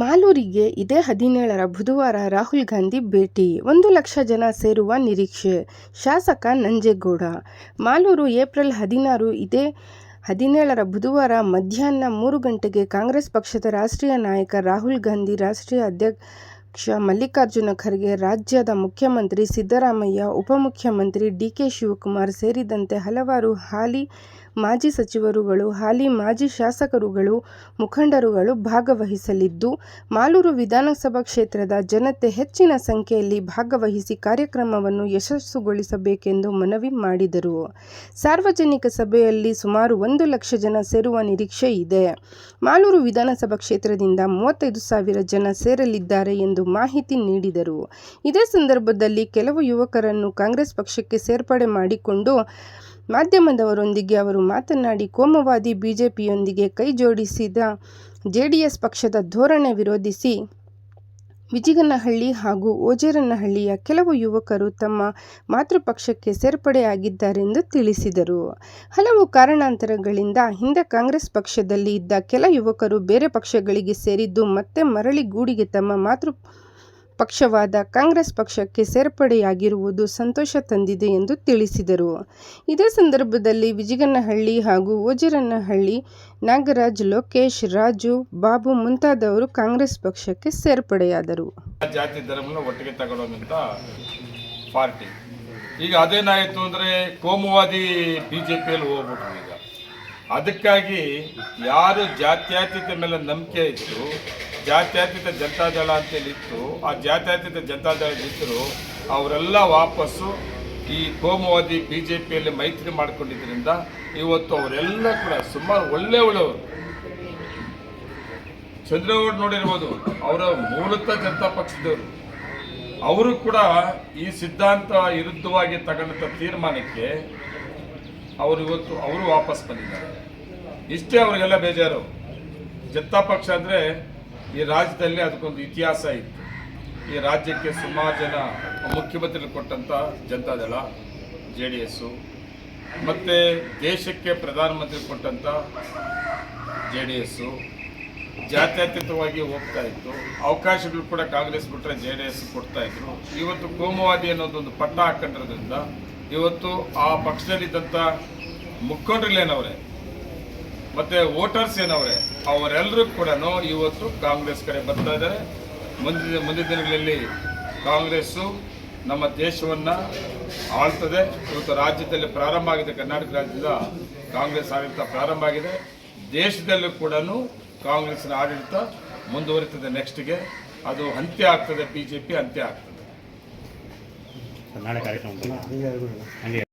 ಮಾಲೂರಿಗೆ ಇದೇ 17ರ ಬುಧವಾರ ರಾಹುಲ್ ಗಾಂಧಿ ಭೇಟಿ. 1 ಲಕ್ಷ ಜನ ಸೇರುವ ನಿರೀಕ್ಷೆ. ಶಾಸಕ ನಂಜೇಗೌಡ. ಮಾಲೂರು ಏಪ್ರಿಲ್ 16 ಇದೇ 17ರ ಬುಧವಾರ ಮಧ್ಯಾಹ್ನ 3 ಗಂಟೆಗೆ ಕಾಂಗ್ರೆಸ್ ಪಕ್ಷದ ರಾಷ್ಟ್ರೀಯ ನಾಯಕ ರಾಹುಲ್ ಗಾಂಧಿ, ರಾಷ್ಟ್ರೀಯ ಅಧ್ಯಕ್ಷ ಮಲ್ಲಿಕಾರ್ಜುನ ಖರ್ಗೆ, ರಾಜ್ಯದ ಮುಖ್ಯಮಂತ್ರಿ ಸಿದ್ದರಾಮಯ್ಯ, ಉಪಮುಖ್ಯಮಂತ್ರಿ ಡಿ.ಕೆ. ಶಿವಕುಮಾರ್ ಸೇರಿದಂತೆ ಹಲವಾರು ಹಾಲಿ ಮಾಜಿ ಸಚಿವರುಗಳು, ಹಾಲಿ ಮಾಜಿ ಶಾಸಕರುಗಳು, ಮುಖಂಡರುಗಳು ಭಾಗವಹಿಸಲಿದ್ದು, ಮಾಲೂರು ವಿಧಾನಸಭಾ ಕ್ಷೇತ್ರದ ಜನತೆ ಹೆಚ್ಚಿನ ಸಂಖ್ಯೆಯಲ್ಲಿ ಭಾಗವಹಿಸಿ ಕಾರ್ಯಕ್ರಮವನ್ನು ಯಶಸ್ವಿಗೊಳಿಸಬೇಕೆಂದು ಮನವಿ ಮಾಡಿದರು. ಸಾರ್ವಜನಿಕ ಸಭೆಯಲ್ಲಿ ಸುಮಾರು 1 ಲಕ್ಷ ಜನ ಸೇರುವ ನಿರೀಕ್ಷೆ ಇದೆ. ಮಾಲೂರು ವಿಧಾನಸಭಾ ಕ್ಷೇತ್ರದಿಂದ 35,000 ಜನ ಸೇರಲಿದ್ದಾರೆ ಎಂದು ಮಾಹಿತಿ ನೀಡಿದರು. ಇದೇ ಸಂದರ್ಭದಲ್ಲಿ ಕೆಲವು ಯುವಕರನ್ನು ಕಾಂಗ್ರೆಸ್ ಪಕ್ಷಕ್ಕೆ ಸೇರ್ಪಡೆ ಮಾಡಿಕೊಂಡು ಮಾಧ್ಯಮದವರೊಂದಿಗೆ ಅವರು ಮಾತನಾಡಿ, ಕೋಮುವಾದಿ ಬಿಜೆಪಿಯೊಂದಿಗೆ ಕೈ ಜೋಡಿಸಿದ ಜೆಡಿಎಸ್ ಪಕ್ಷದ ಧೋರಣೆ ವಿರೋಧಿಸಿ ವಿಜಿಗನಹಳ್ಳಿ ಹಾಗೂ ಓಜೇರನಹಳ್ಳಿಯ ಕೆಲವು ಯುವಕರು ತಮ್ಮ ಮಾತೃಪಕ್ಷಕ್ಕೆ ಸೇರ್ಪಡೆಯಾಗಿದ್ದಾರೆಂದು ತಿಳಿಸಿದರು. ಹಲವು ಕಾರಣಾಂತರಗಳಿಂದ ಹಿಂದೆ ಕಾಂಗ್ರೆಸ್ ಪಕ್ಷದಲ್ಲಿ ಇದ್ದ ಕೆಲ ಯುವಕರು ಬೇರೆ ಪಕ್ಷಗಳಿಗೆ ಸೇರಿದ್ದು ಮತ್ತೆ ಮರಳಿ ಗೂಡಿಗೆ ತಮ್ಮ ಮಾತೃ ಪಕ್ಷವಾದ ಕಾಂಗ್ರೆಸ್ ಪಕ್ಷಕ್ಕೆ ಸೇರ್ಪಡೆಯಾಗಿರುವುದು ಸಂತೋಷ ತಂದಿದೆ ಎಂದು ತಿಳಿಸಿದರು. ಇದೇ ಸಂದರ್ಭದಲ್ಲಿ ವಿಜಿಗನಹಳ್ಳಿ ಹಾಗೂ ಓಜೇರನಹಳ್ಳಿ ನಾಗರಾಜ್, ಲೋಕೇಶ್, ರಾಜು, ಬಾಬು ಮುಂತಾದವರು ಕಾಂಗ್ರೆಸ್ ಪಕ್ಷಕ್ಕೆ ಸೇರ್ಪಡೆಯಾದರು. ಜಾತಿ ಧರ್ಮನ ಒಟ್ಟಿಗೆ ತಗೊಳ್ಳೋಂಥ ಪಾರ್ಟಿ ಈಗ ಅದೇನಾಯಿತು ಅಂದರೆ ಕೋಮುವಾದಿ ಬಿಜೆಪಿಯಲ್ಲಿ ಹೋಗ್ಬಿಟ್ರು. ಈಗ ಅದಕ್ಕಾಗಿ ಯಾರು ಜಾತ್ಯತೀತ ಮೇಲೆ ನಂಬಿಕೆ ಇತ್ತು, ಜಾತ್ಯತೀತ ಜನತಾದಳ ಅಂತೇಳಿ ಇತ್ತು, ಆ ಜಾತ್ಯತೀತ ಜನತಾದಳ ಇದ್ದರು ಅವರೆಲ್ಲ ವಾಪಸ್ಸು ಈ ಕೋಮುವಾದಿ ಬಿಜೆಪಿಯಲ್ಲಿ ಮೈತ್ರಿ ಮಾಡಿಕೊಂಡಿದ್ದರಿಂದ ಇವತ್ತು ಅವರೆಲ್ಲ ಕೂಡ ಸುಮಾರು ಒಳ್ಳೆಯವರು. ಚಂದ್ರಗೌಡ ನೋಡಿರ್ಬೋದು, ಅವರ ಮೂಲತಃ ಜನತಾ ಪಕ್ಷದವರು. ಅವರು ಕೂಡ ಈ ಸಿದ್ಧಾಂತ ವಿರುದ್ಧವಾಗಿ ತಗೊಂಡಂಥ ತೀರ್ಮಾನಕ್ಕೆ ಅವರು ವಾಪಸ್ ಬಂದಿದ್ದಾರೆ. ಇಷ್ಟೇ ಅವರಿಗೆಲ್ಲ ಬೇಜಾರು. ಜನತಾ ಪಕ್ಷ ಅಂದರೆ ಈ ರಾಜ್ಯದಲ್ಲಿ ಅದಕ್ಕೊಂದು ಇತಿಹಾಸ ಇತ್ತು. ಈ ರಾಜ್ಯಕ್ಕೆ ಸುಮಾರು ಜನ ಮುಖ್ಯಮಂತ್ರಿಗಳು ಕೊಟ್ಟಂಥ ಜನತಾದಳ, JDS, ಮತ್ತು ದೇಶಕ್ಕೆ ಪ್ರಧಾನಮಂತ್ರಿ ಕೊಟ್ಟಂಥ JDS ಜಾತ್ಯತೀತವಾಗಿ ಹೋಗ್ತಾ ಇತ್ತು. ಅವಕಾಶಗಳು ಕೂಡ ಕಾಂಗ್ರೆಸ್ ಬಿಟ್ಟರೆ JDS ಕೊಡ್ತಾ ಇದ್ರು. ಇವತ್ತು ಕೋಮುವಾದಿ ಅನ್ನೋದೊಂದು ಪಟ್ಟ ಹಾಕೊಂಡಿರೋದ್ರಿಂದ ಇವತ್ತು ಆ ಪಕ್ಷದಲ್ಲಿದ್ದಂಥ ಮುಖಂಡರುಗಳೇನವ್ರೆ ಮತ್ತು ವೋಟರ್ಸ್ ಏನವ್ರೆ ಅವರೆಲ್ಲರೂ ಕೂಡ ಇವತ್ತು ಕಾಂಗ್ರೆಸ್ ಕಡೆ ಬರ್ತಾ ಇದ್ದಾರೆ. ಮುಂದಿನ ದಿನಗಳಲ್ಲಿ ಕಾಂಗ್ರೆಸ್ಸು ನಮ್ಮ ದೇಶವನ್ನು ಆಳ್ತದೆ. ಇವತ್ತು ರಾಜ್ಯದಲ್ಲಿ ಪ್ರಾರಂಭ ಆಗಿದೆ, ಕರ್ನಾಟಕ ರಾಜ್ಯದ ಕಾಂಗ್ರೆಸ್ ಆಡಳಿತ ಪ್ರಾರಂಭ ಆಗಿದೆ. ದೇಶದಲ್ಲೂ ಕೂಡ ಕಾಂಗ್ರೆಸ್ನ ಆಡಳಿತ ಮುಂದುವರಿತದೆ. ನೆಕ್ಸ್ಟ್ಗೆ ಅದು ಅಂತ್ಯ ಆಗ್ತದೆ, ಬಿಜೆಪಿ ಅಂತ್ಯ ಆಗ್ತದೆ. ನಾಳೆ ಕಾರ್ಯಕ್ರಮ